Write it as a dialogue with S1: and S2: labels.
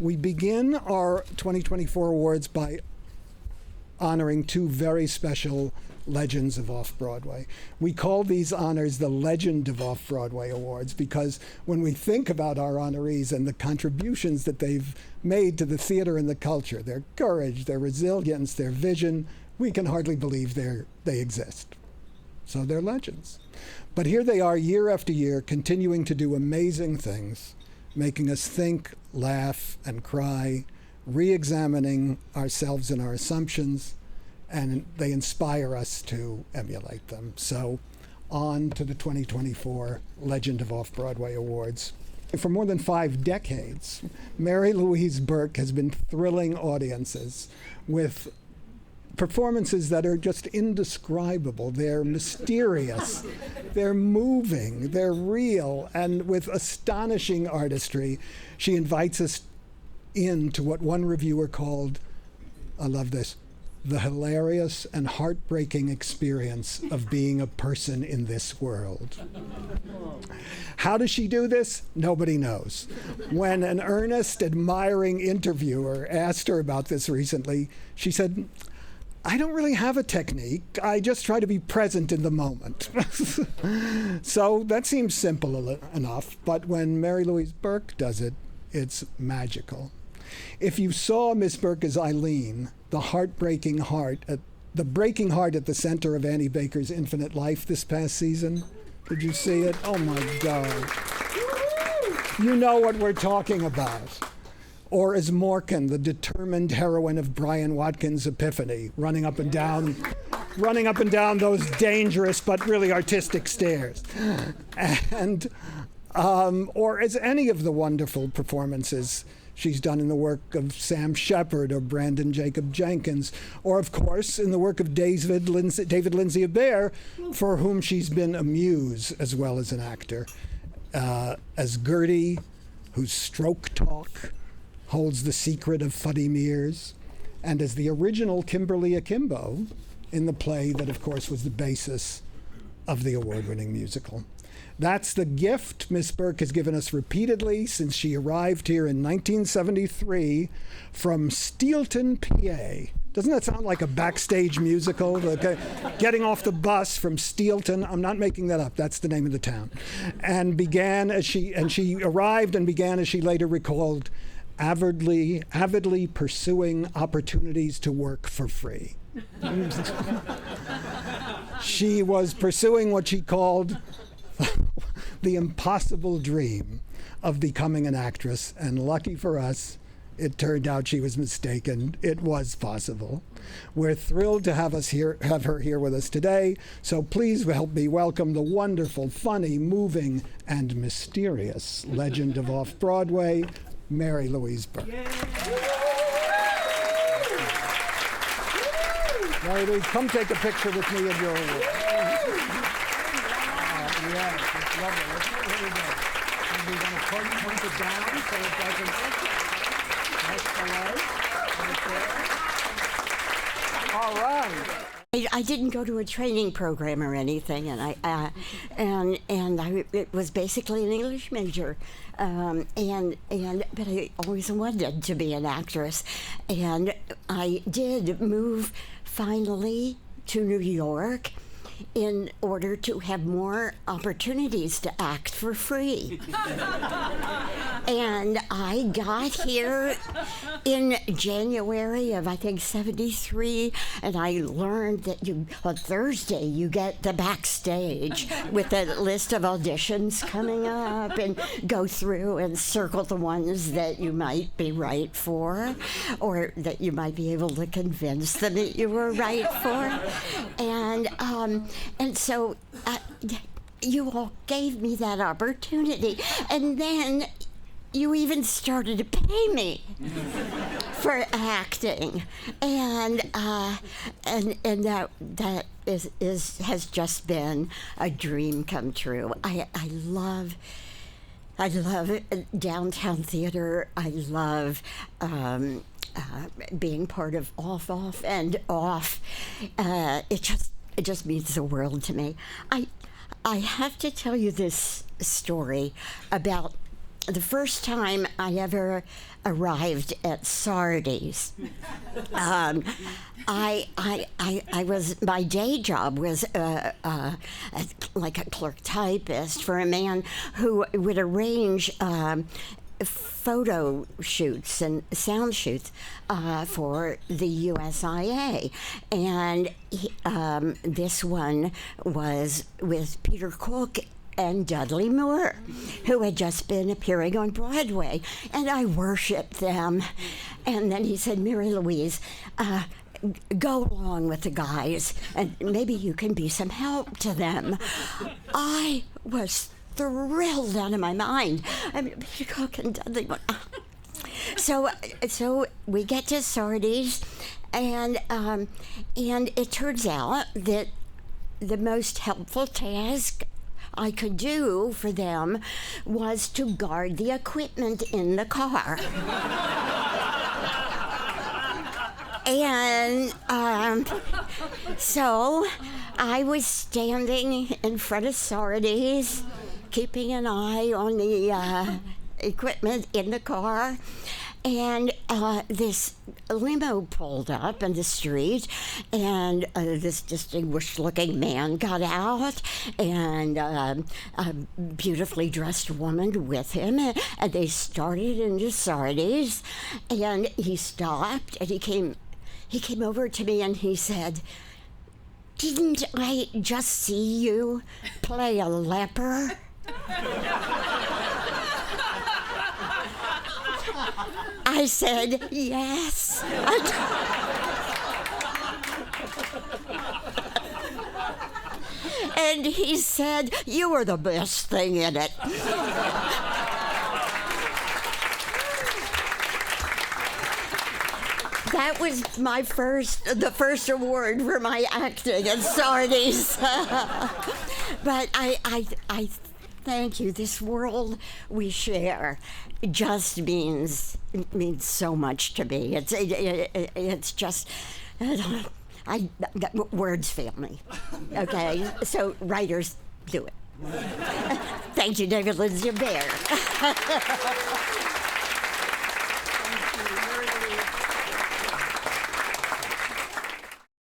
S1: We begin our 2024 awards by honoring two very special legends of Off-Broadway. We call these honors the Legend of Off-Broadway Awards because when we think about our honorees and the contributions that they've made to the theater and the culture, their courage, their resilience, their vision, we can hardly believe they exist. So they're legends. But here they are year after year, continuing to do amazing things, making us think, laugh, and cry, re-examining ourselves and our assumptions, and they inspire us to emulate them. So on to the 2024 Legend of Off-Broadway Awards. For more than 5 decades, Marylouise Burke has been thrilling audiences with performances that are just indescribable. They're mysterious, they're moving, they're real, and with astonishing artistry, she invites us into what one reviewer called, I love this, the hilarious and heartbreaking experience of being a person in this world. How does she do this? Nobody knows. When an earnest, admiring interviewer asked her about this recently, she said, I don't really have a technique. I just try to be present in the moment. So that seems simple enough, but when Marylouise Burke does it, it's magical. If you saw Miss Burke as Eileen, the breaking heart at the center of Annie Baker's Infinite Life this past season, did you see it? Oh my God. You know what we're talking about. Or as Morkan, the determined heroine of Brian Watkins' Epiphany, running up and down those dangerous but really artistic stairs. And or as any of the wonderful performances she's done in the work of Sam Shepard or Brandon Jacob Jenkins, or of course in the work of David Lindsay-Abaire, for whom she's been a muse as well as an actor. As Gertie, whose stroke talk holds the secret of Fuddy Mears, and as the original Kimberly Akimbo in the play that, of course, was the basis of the award-winning musical. That's the gift Miss Burke has given us repeatedly since she arrived here in 1973 from Steelton, PA. Doesn't that sound like a backstage musical? Getting off the bus from Steelton, I'm not making that up, that's the name of the town. And she arrived and began, as she later recalled, avidly pursuing opportunities to work for free. She was pursuing what she called the impossible dream of becoming an actress, and lucky for us, it turned out she was mistaken. It was possible. We're thrilled to have her here with us today, so please help me welcome the wonderful, funny, moving, and mysterious legend of Off-Broadway, Marylouise Burke. Marylouise, come take a picture with me of your award. Yes, it's lovely. Here we go. And we're going to point it down so it doesn't. That's the light. All right.
S2: I didn't go to a training program or anything, and it was basically an English major, but I always wanted to be an actress, and I did move finally to New York in order to have more opportunities to act for free. And I got here in January of, I think, 73, and I learned that on Thursday you get the backstage with a list of auditions coming up and go through and circle the ones that you might be right for, or that you might be able to convince them that you were right for. And so you all gave me that opportunity, and then you even started to pay me for acting, and that has just been a dream come true. I love downtown theater. I love being part of Off and Off. It just means the world to me. I have to tell you this story about the first time I ever arrived at Sardi's, I was, my day job was like a clerk typist for a man who would arrange photo shoots and sound shoots for the USIA. And this one was with Peter Cook and Dudley Moore, who had just been appearing on Broadway. And I worshiped them. And then he said, Marylouise, go along with the guys, and maybe you can be some help to them. I was thrilled out of my mind. I mean, Peter Cook and Dudley Moore. So we get to Sardi's, and it turns out that the most helpful task I could do for them was to guard the equipment in the car. And so I was standing in front of Sardi's, keeping an eye on the equipment in the car, and this limo pulled up in the street, and this distinguished-looking man got out, and a beautifully dressed woman with him, and they started into Sardi's, and he stopped, and he came over to me, and he said, "Didn't I just see you play a leper?" I said, "Yes." And he said, "You were the best thing in it." That was the first award for my acting at Sardi's. But I thank you. This world we share just means so much to me. It's just words fail me. Okay, so writers do it. Thank you, David Lindsay Bear.
S1: Thank you, Marylouise.